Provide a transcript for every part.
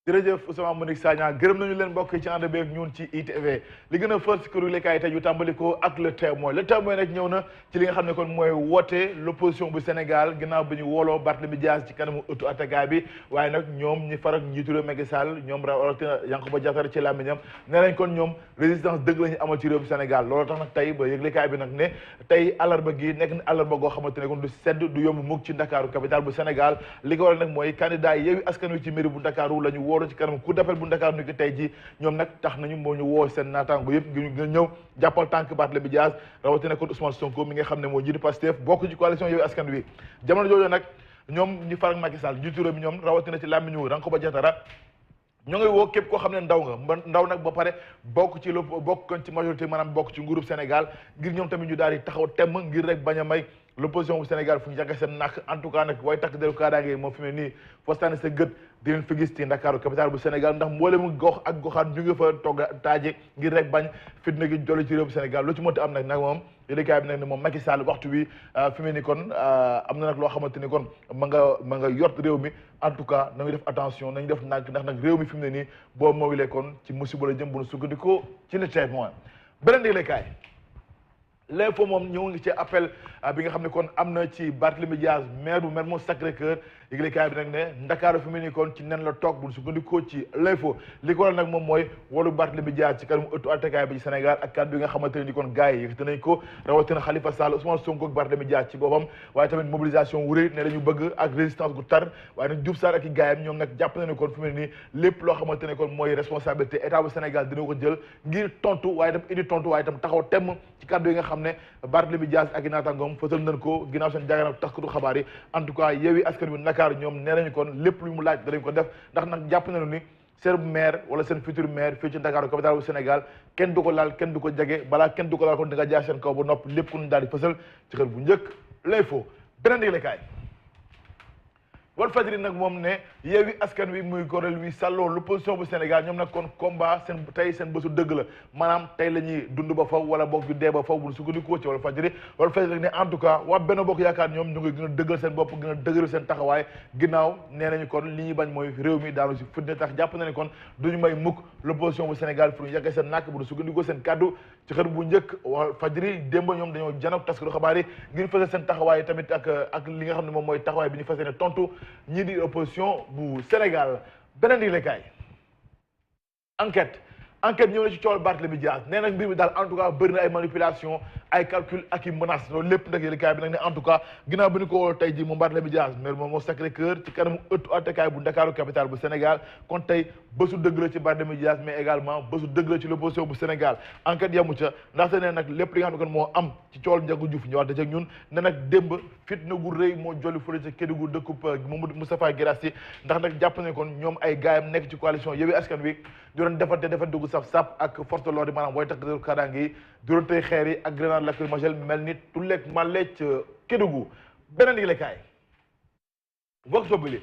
jërëjëf Ousmane Monick Sagna gërëm nañu leen mbokk ci ànd beeg ñun ci ITV li gën a fës ci këru lekkaay tey ñu tàmbali ko ak le témoin nag ñëw na ci li nga xam ne kon mooy woote l'opposition bu Sénégal ginnaaw bi ñu wooloo Barthélémy Dias ci kanamu ëttu attakaay bi waaye nag ñoom ñi farak njiitu réew Macky Sall ñoom rawatina Yankhoba Diattara ci làmmiñam nee nañ kon ñoom résistance dëgg la ñu amal ci réew bu Sénégal loolu tax nag tey ba yëglekaay bi nag ne tey àllarba gi nekk na àllarba goo xamante ne kon du sedd du yomb mukk ci Ndakaaru capitale bu Sénégal li ko waral nag mooy candidat Yewwi Askan Wi ci mairie bu Ndakaaru la ñu woolu ci kanam cour d'appel bu Ndakaaru ni ko tey ji ñoom nag tax nañu moo ñu woo seen naataango yëpp ngir ñu ñëw jàppal tànk Barthélémy Dias rawatina kon Ousmane Sonko mi nga xam ne moo jiitu Pastef bokk ci coalition Yewwi Askan Wi jamono jooju nag ñoom ñu farak Macky Sall jiitu réew mi ñoom rawatina ci làmmiñu Yankhoba Diattara ñoo ngi woo képp koo xam ne ndaw nga ndaw nag ba pare bokk ci bokk kon ci majorité maanaam bokk ci nguurub Sénégal ngir ñoom tamit ñu daal di taxaw temm ngir rek bañ a may l'opposition bu Sénégal fu ñu jàkkee seen nàkk en tout cas nag waaye takk deru kaadaange moom fi mu ne nii fostaane sa gët di leen fi gis ci Ndakaaru capitale bu Sénégal ndax mboolemu gox ak goxaan ñu ngi fa togg taaje ngir rek bañ fitna gi jolli ci réew bu Sénégal lu ci mënti am nag moom yéenekaay bi nag ne moom Macky Sall waxtu bi fi mu ne nii kon am na nag loo xamante ni kon ma nga yort réew mi en tout cas nañu def attention nañu def nànk ndax nag réew mi fi mu ne nii boo moowilee kon ci musiba la jëm bu nu sukkandikoo ci le témoin beneen yéenekaay l'info moom ñëw ngi ci appel bi nga xam ne kon am na ci Barthélémy Dias maire bu Mermoz Sacré-Cœur yëglekaay bi nag ne Ndakaaru fi mu ne nii kon ci nen la toog bu sukkandikoo ci l'info li ko waral nag moom mooy wolu Barthélémy Dias ci kanamu ëttu attakaay bi ci Sénégal ak kàddu yi nga xamante ne ni kon gars yi yëkkati nañ ko rawatina Khalifa Sall Ousmane Sonko ak Barthélémy Dias ci boppam waaye tamit mobilisation wu rëy ne dañu bëgg ak résistance gu tar waaye nag Diouf Sarr ak i gaayam ñoom nag jàpp na ne kon fi mu ne nii lépp loo xamante ne kon mooy responsabilité état bu Sénégal dina ko jël ngir tontu waaye tam indi tontu waaye tam taxaw temm ci kàddu yi nga xam ne Barthélémy Dias ak i naataangoom fësal nañ ko ginnaaw seen jàngat taskatu xabaar yi en tout cas Yewwi Askan Wi Ndakaar ñoom nee nañu kon lépp lu mu laaj danañ ko def ndax nag jàpp nañu ni seen maire wala seen futur maire fii ci Ndakaaru capitale bu Sénégal kenn du ko laal kenn du ko jege balaa kenn du ko laal kon di nga jaar seen kaw ba nopp lépp ku ñu daal di fësal ci xel bu njëkk l'info beneen yëglekaay Walfadjri nag moom ne Yewwi Askan Wi muy kuréel wi sàlloo l'opposition bu Sénégal ñoom nag kon combat seen tey seen bésu dëgg la maanaam tey la ñuy dund ba faw wala boog ñu dee ba faw bu sukkandikoo ci Walfadjri nag ne en tout cas waa Benno Bokk Yaakaar ñoom ñu ngi gën a dëggal seen bopp gën a dëgëral seen taxawaay ginnaaw nee nañu kon li ñuy bañ mooy réew mi daanu si fitne tax jàpp na ne kon duñu may mukk l'opposition bu Sénégal pour ñu yàggee seen nàkk bu du sukkandikoo seen kàddu ci xër bu njëkk Walfadjri démb ñoom dañoo janook taskatu xabaar yi ngir fësal seen taxawaay tamit ak li nga xam ne moom mooy taxawaay bi ñu fas yéene tontu ñii di opposition bu Sénégal beneen yëglekaay enquête ñëw na ci coowal Barthélémy Dias nee nag mbir mi daal en tout cas bëri na ay manipulation ay calcul ak i menaces loolu lépp nag yëglekaay bi nag ne en tout cas ginnaaw bi ñu ko woo tey ji moom Barthélémy Dias maire moom moo Sacré-Cœur ci kanamu ëttu attekaay bu Ndakaaru capitale bu Sénégal kon tey bésu dëgg la ci Barthélémy Dias mais également bésu dëgg la ci l'opposition bu Sénégal enquête yamu ca ndaxte ne nag lépp li nga xam ne kon moo am ci coowal Ndiaga Diouf ñëwaat da ci ak ñun ne nag démb fitna gu rëy moo jolli fële ca Kédougou dëkkub Mamadou Moustapha Guirassy ndax nag jàpp ne kon ñoom ay gaayam nekk ci coalition Yewwi Askan Wi di doon defante gu saf-sap ak force de l'ordre yi maanaam booy takk deru kaaraange yi di doon tey xeer yi ak grenade lacrymogène mel ni tulleeg màlleec Kédougou beneen yëglekaay Vox Populi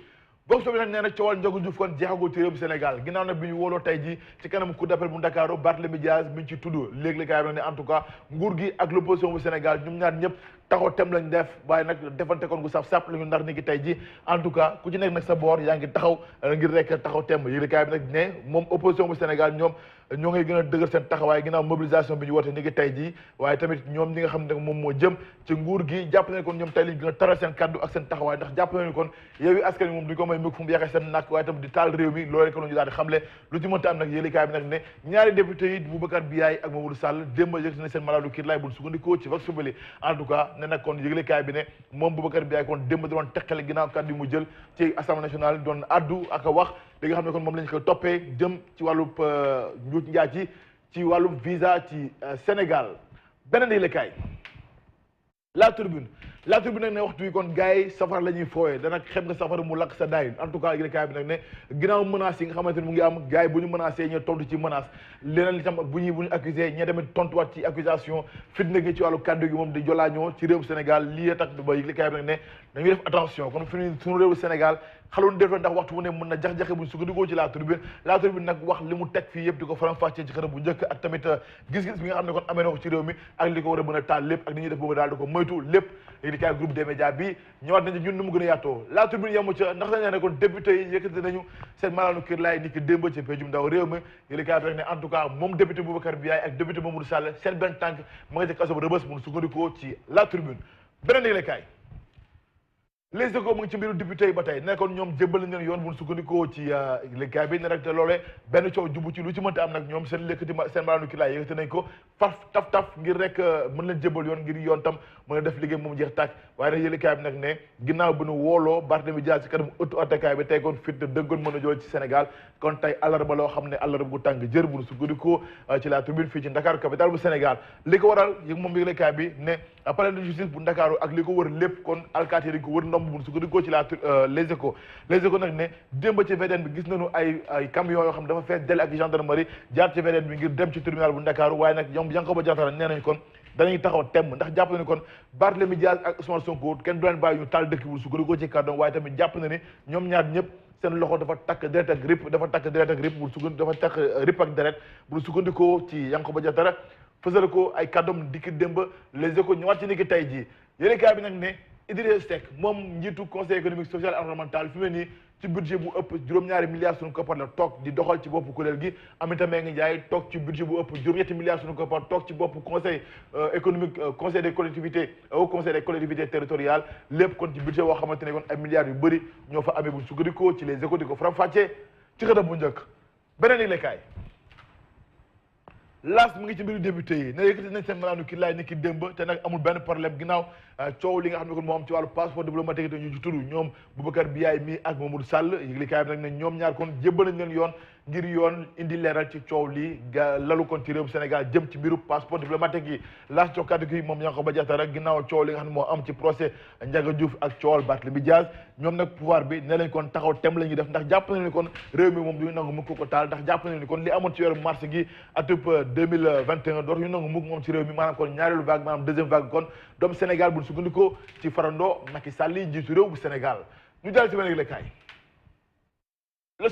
nag nee na coowal Ndiaga Diouf kon jeexagul ci réew Sénégal ginnaaw nag bi ñu wóoloo tey ji ci kanam cour d'appel bu Ndakaaru Barthélémy Dias bi ñu ci tudd léegi-léegi nag ne en tout cas nguur gi ak l'opposition bu Sénégal ñoom ñaar ñëpp taxaw tem lañ def waaye nag defante kon gu saf-sap la ñu ndar ni ki tey ji en tout cas ku ci nekk nag sa boor yaa ngi taxaw ngir rek taxaw tem yëglekaay bi nag ne moom opposition bu Sénégal ñoom ñoo ngay gën a dëgër seen taxawaay ginnaaw mobilisation bi ñu woote ni ki tey jii waaye tamit ñoom ñi nga xam ne moom moo jëm ci nguur gi jàpp nañ kon ñoom tey liñ gën a taral seen kaddu ak seen taxawaay ndax jàpp nañu kon Yewwi Askan Wi moom duñ ko may mukk fu mu yàqee seen nàkk waaye tamit di taal réew mi loolu rek la ñu daal di xamle lu ci mënta am nag yëglekaay bi nag ne ñaari député yi Boubacar Biaye ak Mamadou Sall démb yëkkati na seen malaadu kiir laay buñ sukkandikoo ci Vox Populi en tout cas ne nag kon yëglekaay bi ne moom Boubacar Biaye kon démb doon teqale ginnaaw kaddu yi mu jël ci Assemblée nationale doon addu ak a wax li nga xam ne kon moom lañ ko toppee jëm ci wàllub njuuj njaaj ci wàllum visa ci Sénégal beneen yëglekaay La Tribune nag ne waxtu wi kon gars yi safara la ñuy fooyee danag xem nga safara mu lakk sa daay en tout cas yëglekaay bi nag ne ginnaaw menaces yi nga xamante ni mu ngi am gars yi bu ñu menacé ñe tontu ci menace leneen li tam bu ñu accusé ñe tamit tontuwaat ci accusation fitna gi ci wàllu kàddu gi moom di jolaañoo ci réew Sénégal lii tax ba yëglekaay bi nag ne dañuy def attention kon fi ñu suñu réewu Sénégal xaloon def ndax waxtu mu ne mën na jax-jaxe buñ sukkandikoo ci La Tribune nag wax li mu teg fii yëpp di ko faram-fàccee ci xërëm bu njëkk ak tamit gis-gis bi nga xam ne kon amee na ko ci réew mi ak li ko war a mën a taal lépp ak ni ñuy def boobu daal di ko moytu lépp yéen kaay groupe des médias bi ñëwaat nañu ñun nu mu gën a yaatoo la tribune yemu ca ndax dañ ne kon député yi yëkkati nañu seen malaanu kër laay ni ki démb ci péjum ndaw réew mi yéen kaay bi rek ne en tout cas moom député Boubacar Biaye ak député Mamadou Sall seen benn tànk ma nga ca kaso bu Rebeuss mun sukkandikoo ci la tribune beneen yéen kaay les échos mu ngi ci mbiru député yi ba tey nekkoon ñoom jébbal nañ leen yoon bu sukkandikoo ci liggéey bi ne rek te loolee benn coow jubu ci lu ci mënta am nag ñoom seen lëkkati seen malaanu ki laay yëkkati nañ ko taf ngir rek mën leen jébbal yoon ngir yoon tam mën a def liggéey moom jeex tàkk waaye nag yëlikaay bi nag ne ginnaaw bi nu wooloo Barthélémy Dias ci kanam ëttu attekaay bi tey kon fit dëggoon mën a jool ci Sénégal kon tey àllarba loo xam ne àllarba gu tàng jër bu sukkandikoo ci la tribune fii ci Ndakaaru capitale bu Sénégal li ko waral yëg moom yëlikaay bi ne palais de justice bu Ndakaaru ak li ko wër lépp kon alkaati yi dañ ko wër ndomb bu sukkandikoo ci les échos nag ne démb ci VDN bi gis nañu ay camions yoo xam ne dafa fees del ak gendarmerie jaar ci VDN bi ngir dem ci tribunal bu Ndakaaru waaye nag ñoom Yankhoba Diattara nee nañ kon danañ taxaw temm ndax jàpp na ni kon Barthélémy Dias ak Ousmane Sonko kenn du leen bàyyi ñu taal dëkk bu sukkandikoo ci kàddoom waaye tamit jàpp na ni ñoom ñaar ñëpp seen loxo dafa takk deret ak rip ak deret bu sukkandikoo ci Yankhoba Diattara fësal ko ay kàddoom dikki démb les échos ñëwaat ci ni ki tey jii yéen kaay bi nag ne Idrissa Seck moom njiitu conseil économique social et environnemental fi mu ne nii ci budget bu ëpp juróom-ñaari milliards suñu koppar la toog di doxal ci bopp kuréel gi Aminata Mbengue Ndiaye toog ci budget bu ëpp juróom-ñetti milliards suñu koppar toog ci bopp conseil économique conseil des collectivités au conseil des collectivités territoriales lépp kon ci budget boo xamante ne kon ay milliards yu bëri ñoo fa amee bu sukkandikoo ci les échos di ko faram-fàccee ci xëtam bu njëkk beneen yëglekaay laas mu ngi ci mbiru député yi ne yëkkati nañ seen malaanu ki laay ni ki démb te nag amul benn problème ginnaaw coow li nga xam ne kon moo am ci wàllu passeport diplomatique te ñu ci tudd ñoom Boubacar Biaye mi ak Mamadou Sall yëglekaay bi nag ne ñoom ñaar kon jébbal nañ leen yoon ngir yoon indi leeral ci coow lii lalu kon ci réewum Sénégal jëm ci mbiru passeport diplomatique yi laas jox kàddu gi moom Yankhoba Diattara ginnaaw coow li nga xam ne moo am ci procès Ndiaga Diouf ak coowal Barthélémy Dias ñoom nag pouvoir bi ne lañ kon taxaw tem la ñuy def ndax jàpp nañu ni kon réew mi moom duñu nangu mukk ko taal ndax jàpp nañu ni kon li amoon ci weeru mars gi atub 2021 dootu ñu nangu mukk moom ci réew mi maanaam kon ñaareelu vague maanaam deuxième vague kon doomu Sénégal bu sukkandikoo ci farandoo Macky Sall yi jiitu réew bu Sénégal ñu dal ci benn yëglekaay Le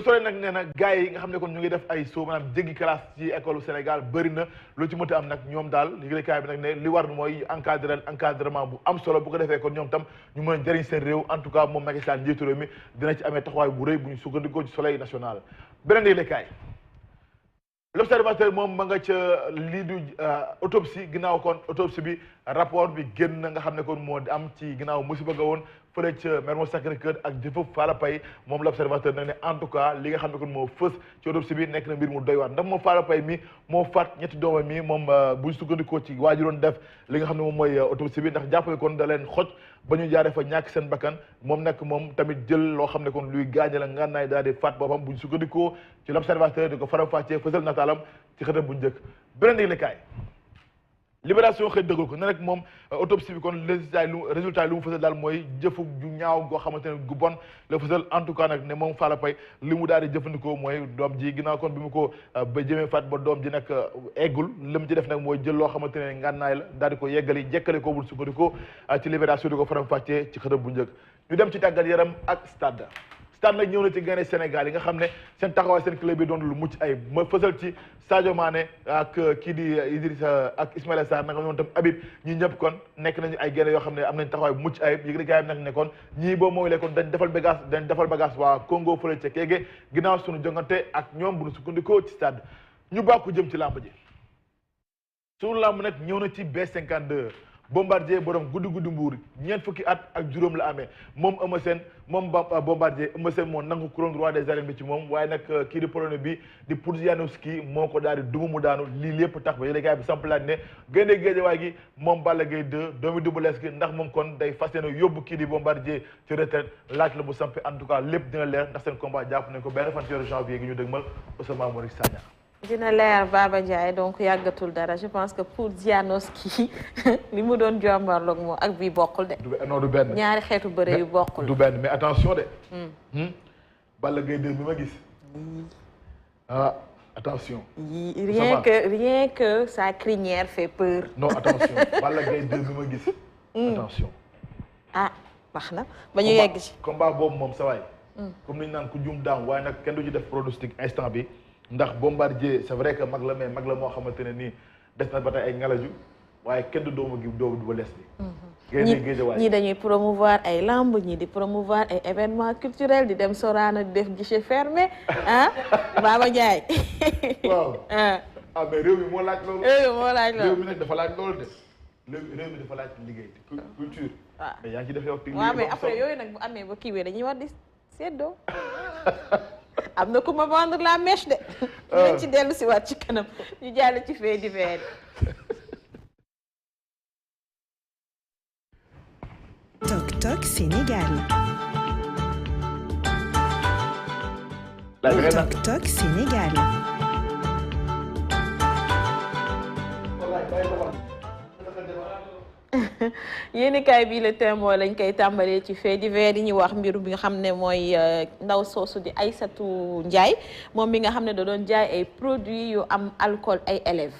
Soleil nag nee na gars yi nga xam ne kon ñu ngi def ay soo maanaam jéggi classe ci école Sénégal bëri na lu ci mënta am nag ñoom daal yëglekaay bi nag ne li war mooy encadrement bu am solo bu ko defee kon ñoom tam ñu mën a jëriñ seen réew en tout cas moom Macky Sall njiitu réew mi dina ci amee taxawaay bu rëy bu ñu sukkandikoo ci Soleil national beneen yëglekaay L'Observateur moom ma nga ca lii du autopsie ginnaaw kon autopsie bi rapport bi génn nga xam ne kon moo am ci ginnaaw musiba ga woon fële ca Mermoz Sacré-Cœur ak jëfëf Falla Paye moom L'Observateur nag ne en tout cas li nga xam ne kon moo fës ci autopsie bi nekk na mbir mu doy waar ndax moom Falla Paye mi moo faat ñetti doomam mi moom buñ sukkandikoo ci waajuroon def li nga xam ne moom mooy autopsie bi ndax jàppale kon da leen xoj ba ñu jaaree fa ñàkk seen bakkan moom nag moom tamit jël loo xam ne kon luy gaañe la ngànnaay daal di faat boppam buñ sukkandikoo ci L'Observateur di ko faram-fàccee fësal nataalam ci xëtam bu njëkk beneen yëglekaay Libération xëy dëggal ko ne rek moom autopsie bi kon résultat yi lu mu fësal daal mooy jëfu ju ñaaw goo xamante ne gu bon la fësal en tout cas nag ne moom Falla Paye li mu daal di jëfandikoo mooy doom ji ginnaaw kon bi mu ko ba jëmee faat ba doom ji nag eggul li mu ci def nag mooy jël loo xamante ne ngànnaay la daal di ko yeggali jekkale ko bul sukkandikoo ci Libération di ko faram-fàccee ci xëtam bu njëkk ñu dem ci tàggat yaram ak stade nag ñëw na ci gaynde Sénégal yi nga xam ne seen taxawaay seen club bi doon lu mucc ay ma fësal ci Sadio Mané ak kii di Idrissa ak Ismaïla Sarr nanga ñoom tam Habib ñi ñëpp kon nekk nañu ay gaynde yoo xam ne am nañ taxawaay bu mucc ayib yëg gaay nag ne kon ñii boo mooy lee kon dañ defal bagage waa Congo fële ca Kége ginnaaw suñu jongante ak ñoom bu ñu sukkandikoo ci stade ñu bàkku jëm ci làmb ji suñu làmb nag ñëw na ci B52 Bombardier borom guddi mbuur ñeent fukki at ak juróom la amee moom Eumeu Sène moom Bombardier Eumeu Sène moo nangu couronne roi des arènes bi ci moom waaye nag kii di polonais bi di Pudzianowski moo ko daal di duma mu daanu lii lépp tax ba yéen bi samp laaj ne gaynde géejawaay gi moom Balla Gaye 2 doomi Double Less gi ndax moom kon day fas yéene yóbbu kii di Bombardier ci retraite laaj la bu sampi en tout cas lépp dina leer ndax seen combat jàpp nañ ko benn fan ci weeru janvier gi ñu dëgmal Ousmane Morick Sagna dina leer Baba Ndiaye donc yàggatul dara je pense que pour Pudzianowski li mu doon jombarloog moom ak bii bokkul de. non du benn ñaari xeetu bëre yu bokkul. du benn mais attention de. Balla Gaye 2 bi ma gis. Attention. rien que sa crinière fait peur. non attention Balla Gaye 2 bi ma gis. attention. baax na ba ñu yegg ci. combat boobu moom sa waay. comme ni ñu naan ku juum daam waaye nag kenn du ci def pronostic instant bi. ndax Bombardier c'est vrai que mag la mais mag la moo xamante ne nii des na ba tey ay ngalaju waaye kenn du doomu gi doomu Double Less bi ñii dañuy promouvoir ay lamb ñii di promouvoir ay événements culturels di dem Sorano di def guichet fermé ah Baba Ndiaye. waaw mais réew mi moo laaj loolu. réew mi nag dafa laaj loolu de réew mi dafa laaj liggéey culture. waaw mais yaa ngi ci def yow. waaw mais après yooyu nag bu amee ba kii bi dañuy war di séddoo. am na ku ma vendre la mèche de. nañ ci dellu si waat ci kanam ñu jàll ci fait divers. Tok Tok Sénégal. Tok Tok Sénégal. yéenekaay bii Le Témoin lañ koy tàmbalee ci fait divers yi ñu wax mbiru bi nga xam ne mooy ndaw soosu di Aïssatou Ndiaye moom mi nga xam ne da doon jaay ay produits yu am alcool ay élèves.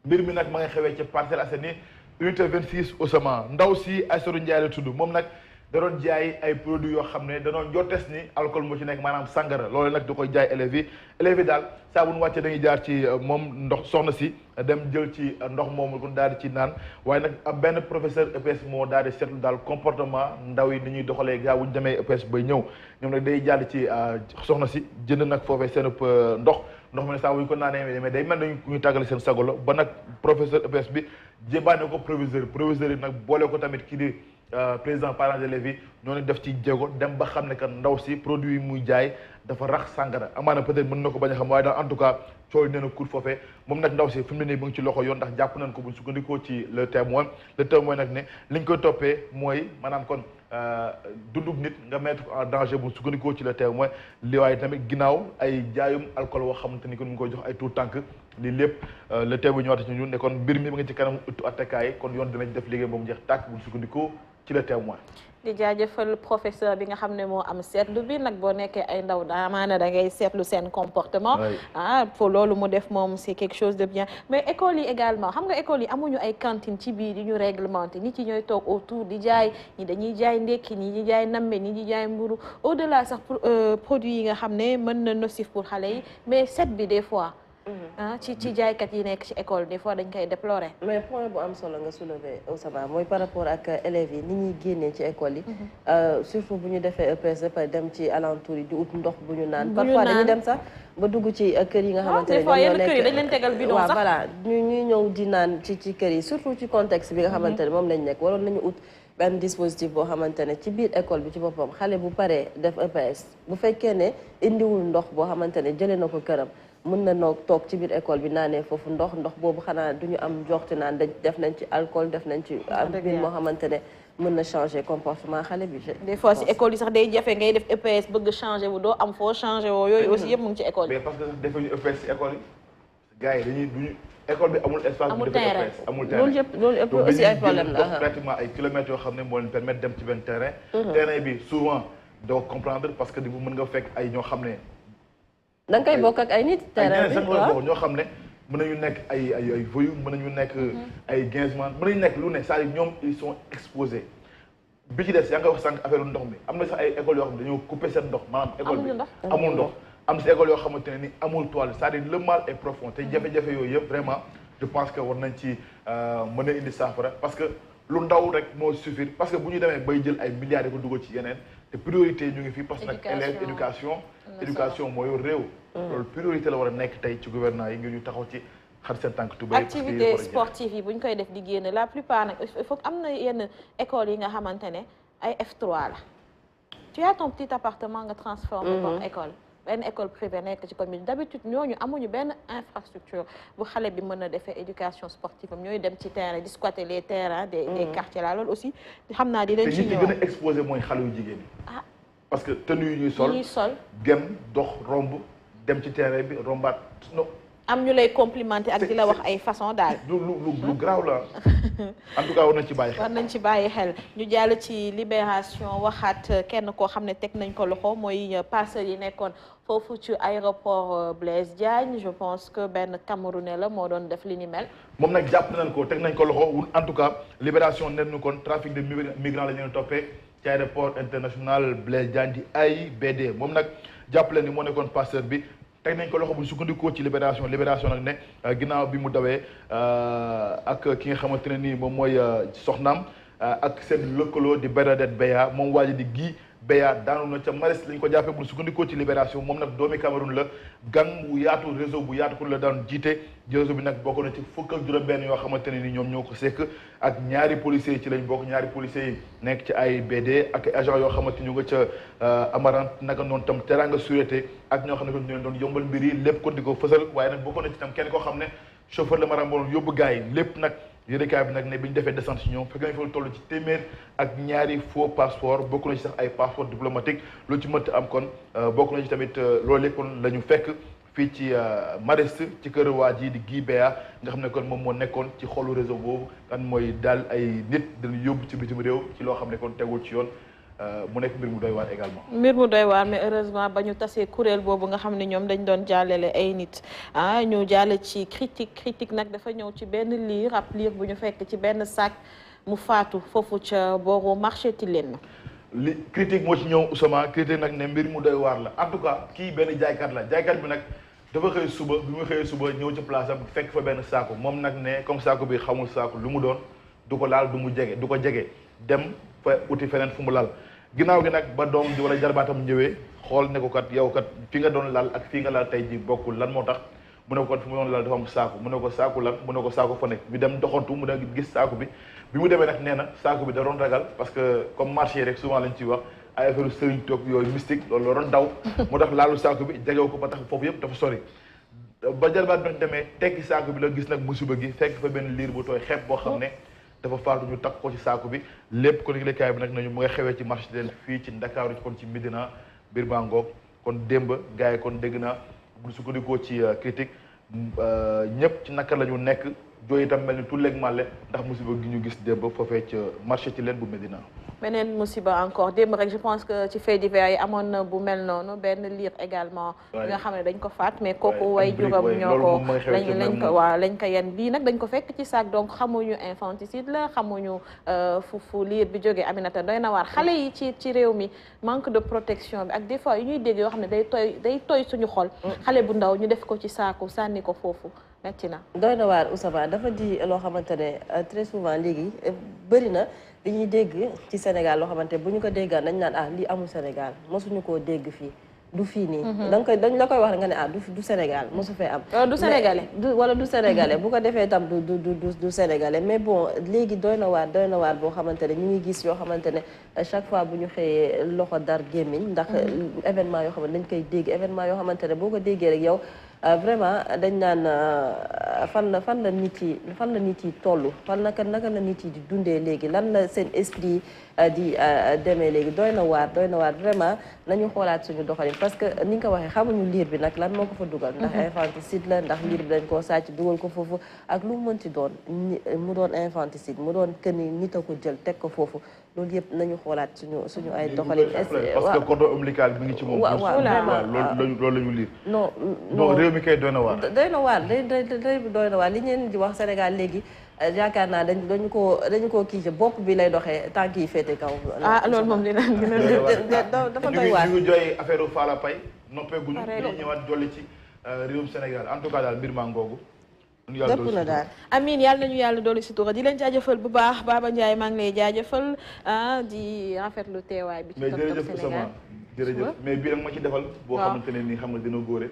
mbir mi nag ma nga xewee ci Parcelles Assainies unité 26 Oussama ndaw si Aïssatou Ndiaye la tudd moom nag da doon jaay ay produits yoo xam ne da doon jottes ni alcool moo ci nekk maanaam sangara loolu nag da koy jaay élèves yi daal saa bu nu wàccee dañuy jaar ci moom ndox soxna si dem jël ci ndox moomu kon daal di ci naan waaye nag am benn professeur EPS moo daal di seetlu daal comportement ndaw yi ni ñuy doxalee gaa bu ñu demee EPS bay ñëw ñoom nag day jàll ci soxna si jënd nag foofee seen ndox ma ne saa bu ñu ko naanee mais day mel ni ñu tàggale seen sagolo ba nag professeur EPS bi jébaane ko proviseur yi nag boole ko tamit kii di président parents d'élèves yi ñoo ne def ci jéego dem ba xam ne que ndaw si produit yi muy jaay dafa rax sàngara amaana peut-être mën na ko bañ a xam waaye daal en tout cas coow nee na kur foofee moom nag ndaw si fi mu ne nii mu ngi ci loxo yoon ndax jàpp nañ ko buñ sukkandikoo ci le témoin nag ne liñ koy toppee mooy maanaam kon dundub nit nga mettre ko en danger bu sukkandikoo ci le témoin li waaye tamit ginnaaw ay jaayum alcool woo xamante ni kon mu ngi koy jox ay tout tànk lii lépp le témoin ñëwaat ci ñun ne kon mbir mi ma ngi ci kanam ëttu attekaay kon yoon dinañ def liggéey ba mu jeex tàkk buñ sukkandikoo ci le témoin di jaajëfal professeur bi nga xam ne moo am seetlu bi nag boo nekkee ay ndaw daamaana da ngay seetlu seen comportement pour loolu mu def moom c'est quelque chose de bien mais école yi également xam nga école yi amuñu ay cantine ci biir yi ñu réglementé nit yi ñooy toog autour di jaay ñi dañuy jaay ndekki ñi di jaay nambe ñi di jaay mburu au delà sax pour produits yi nga xam ne mën na nocif pour xale yi mais set bi des fois ci jaaykat yi nekk ci école des fois dañ koy déplorer. mais point bu am solo nga soulever Oussama mooy par rapport ak élèves yi ni ñuy génnee ci école yi. surtout bu ñu defee EPS ba dem ci alentour yi di ut ndox bu ñu naan. parfois dañuy dem sax ba dugg ci kër yi nga xamante ne ñoo nekk kër yi dañ leen tegal bidon sax voilà ñuy ñëw di naan ci kër yi surtout ci contexte bi nga xamante ne moom lañ nekk waroon nañu ut benn dispositif boo xamante ne ci biir école bi ci boppam xale bu paree def EPS bu fekkee ne indiwul ndox boo xamante ne jëlee na ko këram. mën na noog toog ci biir école bi naanee foofu ndox boobu xanaa duñu am joxte naan def nañ ci alcool def nañ ci mbir moo xamante ne mën na changer comportement xale bi. des fois si école yi sax day jafe ngay def EPS bëgg changer wu doo am foo changer woo yooyu aussi yëpp mu ngi ci école yi. mais parce que sax defuñu EPS ci école yi gars yi dañuy duñu école bi amul espace. amul terrain amul terrain loolu yëpp aussi ay problème la pratiquement ay kilomètres yoo xam ne moo leen permettre dem ci benn terrain. terrain bi souvent doo comprendre parce que di mën nga fekk ay ñoo xam ne. da nga koy bokk ak ay nit terrain bi waaw ñoo xam ne mën nañu nekk ay voyous mën nañu nekk ay gainsman mën nañu nekk lu ne c'est-à-dire ñoom ils sont exposés bi ci des yaa ngi koy wax sànq affaire ndox mi am na sax ay écoles yoo xam ne dañoo couper seen ndox maanaam école bi amul ndox am na si école yoo xamante ne ni amul toilette c'est-à-dire le mal est profond te jafe-jafe yooyu yëpp vraiment je pense que war nañ ci mën a indi saafara parce que lu ndaw rek moo suffire parce que bu ñu demee bay jël ay milliards yi ko dugal ci yeneen te priorité ñu ngi fii parce que nag élève éducation moo yor réew loolu priorité la war a nekk tey ci gouvernement yi ngir ñu taxaw ci xar seen tànk tubéy activité sportive yi bu ñu koy def di génn la plupart nag il faut am na yenn écoles yi nga xamante ne ay F3 la tu as ton petit appartement nga transformé comme école benn école privée nekk ci commune d'habitude ñooñu amuñu benn infrastructure bu xale bi mën a defee éducation sportive am ñooy dem ci terrain di squatter les terrains des quartiers là loolu aussi xam naa di leen ci ñëw te ñi gën a exposé mooy xale yu jigéen ñi parce que tenue yi ñuy sol gem dox romb dem ci terrain bi rombaat no am ñu lay complimenté ak di la wax ay façon daal lu graaw la en tout cas war nañ ci bàyyi xel war nañ ci bàyyi xel ñu jàll ci libération waxaat kenn koo xam ne teg nañ ko loxo mooy passeurs yi nekkoon foofu ci aéroport Blaise Diagne je pense que benn Camerounais la moo doon def li ni mel moom nag jàpp nañ ko teg nañ ko loxo en tout cas libération nen ñu kon trafic de migrants la ñu toppee ci aéroport international Blaise Diagne di AIBD moom nag jàpp leen ni moo nekkoon passeur bi teg nañ ko loxo bu ñu sukkandikoo ci libération nag ne ginnaaw bi mu dawee ak ki nga xamante ne nii moom mooy soxnaam ak seen lëkkaloo di Bernadette Beya moom waa ji di Guy Beya daanu na ca Maris lañ ko jàppee bu sukkandikoo ci Libération moom nag doomi Cameroun la gang bu yaatu réseau bu yaatu ko la daan jiite réseau bi nag bokk na ci fukk ak juróom-benn yoo xamante ne ni ñoom ñoo ko sekk ak ñaari policiers yi ci lañ bokk ñaari policiers yi nekk ci AIBD ak agent yoo xamante ñu nga ca Amarante naka noonu tam teranga sûreté ak ñoo xam ne ko ñu leen doon yombal mbir yi lépp ko di ko fësal waaye nag bokk na ci tam kenn koo xam ne chauffeur la maanaam doon yóbbu gars yi lépp nag yéenekaay bi nag ne bi ñu defee descente ci ñoom fekk nañ fa toll ci téeméer ak ñaari faux passeport bokk na ci sax ay passeport diplomatique lu ci mënti am kon bokk na ci tamit loolu lépp kon la ñu fekk fii ci Mariste ci kër waa ji di Guy Beya nga xam ne kon moom moo nekkoon ci xolu réseau boobu kan mooy daal ay nit dañu yóbbu ci bitim réew ci loo xam ne kon tegul ci yoon mu nekk mbir mu doy waar également. mbir mu doy waar mais heureusement ba ñu tasee kuréel boobu nga xam ne ñoom dañ doon jàllale ay nit ñu jàlle ci critique nag dafa ñëw ci benn liir ab liir bu ñu fekk ci benn sac mu faatu foofu ca booru marché Tilène. li critique moo ci ñëw Ousama critique nag ne mbir mu doy waar la en tout cas kii benn jaaykat la jaaykat bi nag dafa xëy suba bi mu xëyee suba ñëw ci place am fekk fa benn saako moom nag ne comme saako bi xamul saako lu mu doon du ko laal du ko jege dem fa uti feneen fu mu lal. ginnaaw gi nag ba doom ji wala jarbaatam ñëwee xool ne ko kat yow kat fi nga doon lal ak fii nga lal tey ji bokkul lan moo tax mu ne ko kat fi mu doon lal dafa am saaku mu ne ko saaku lan mu ne ko saaku fa nekk ñu dem doxantu mu ne gis saaku bi mu demee nag nee na saaku bi da doon ragal parce que comme marché rek souvent lañ ciy wax ay affaire sëriñ toog yooyu mystique loolu la doon daw moo tax laalu saaku bi jegew ko ba tax foofu yëpp dafa sori ba jarbaat bi nag demee tekki saaku bi la gis nag musiba gi fekk fa benn liir bu tooy xeeb boo xam ne dafa faatu ñu takk ko ci saaku bi lépp kon yëglekaay bi nag nañu mu nga xewee ci marché leen fii ci Ndakaaru kon ci Médina biir Bangoog kon démb gars yi kon dégg naa bu sukkandikoo ci critique ñëpp ci naka la ñu nekk jooy itam mel ni tout léegi màlle ndax musiba gi ñu gis démb foofee ca marché ci leen bu Médina. beneen musiba encore démb rek je pense que ci fait divers yi amoon na bu mel noonu benn liir également nga xam ne dañ ko faat mais kooku way juróom ñoo ko lañ ko yen bii nag dañ ko fekk ci sac donc xamuñu infanticide la xamuñu fu liir bi jógee Aminata doy na waar xale yi ci réew mi manque de protection bi ak des fois yu ñuy dégg yoo xam ne day tooy suñu xol xale bu ndaw ñu def ko ci saaku sànni ko foofu metti na doy na waar Ousama dafa di loo xamante ne très souvent léegi bëri na li ñuy dégg ci Sénégal loo xamante bu ñu ko déggaan dañ naan lii amul Sénégal mosuñu koo dégg fii du fii nii dañ la koy wax nga ne du Sénégal mosu fee am du sénégalais wala du sénégalais bu ko defee tam du sénégalais mais bon léegi doy na waar boo xamante ne ñu ngi gis yoo xamante ne chaque fois bu ñu xëyee loxo dar gémmiñ ndax événement yoo xamante dañ koy dégg événement yoo xamante ne boo ko déggee rek yow vraiment dañ naan fan la nit yi toll naka la nit yi di dundee léegi lan la seen esprit di demee léegi doy na waar vraiment nañu xoolaat suñu doxalin parce que ni nga ko waxee xamuñu liir bi nag lan moo ko fa dugal ndax infanticide la ndax liir bi dañ koo sàcc dugal ko foofu ak lu mu mënti doon mu doon infanticide mu doon que ni nit a ko jël teg ko foofu loolu yëpp nañu xoolaat suñu ay doxalin parce que cordon ombilical bi ngi ci moom loolu la ñu liir non réew mi kay doy na waar doy na waar li ñeen di wax Sénégal léegi yaakaar naa dañu ko kii ci bopp bi lay doxee tànk yi féete kaw loolu moom dina dafa doy waar ñu ngi jooy affaire Falla Paye noppeeguñu li ñëwaat jolli ci réewum Sénégal en tout cas daal mbir maa ngoogu dëpp na daal amiin yàlla nañu yàlla dooli si tuura di leen jaajëfal bu baax Baba Ndiaye maa ngi lay jaajëfal di rafetlu teewaay bi ci mais jërëjëf Sénégal jërëjëf mais bii nag ma ci defal boo xamante ne nii xam nga dina góore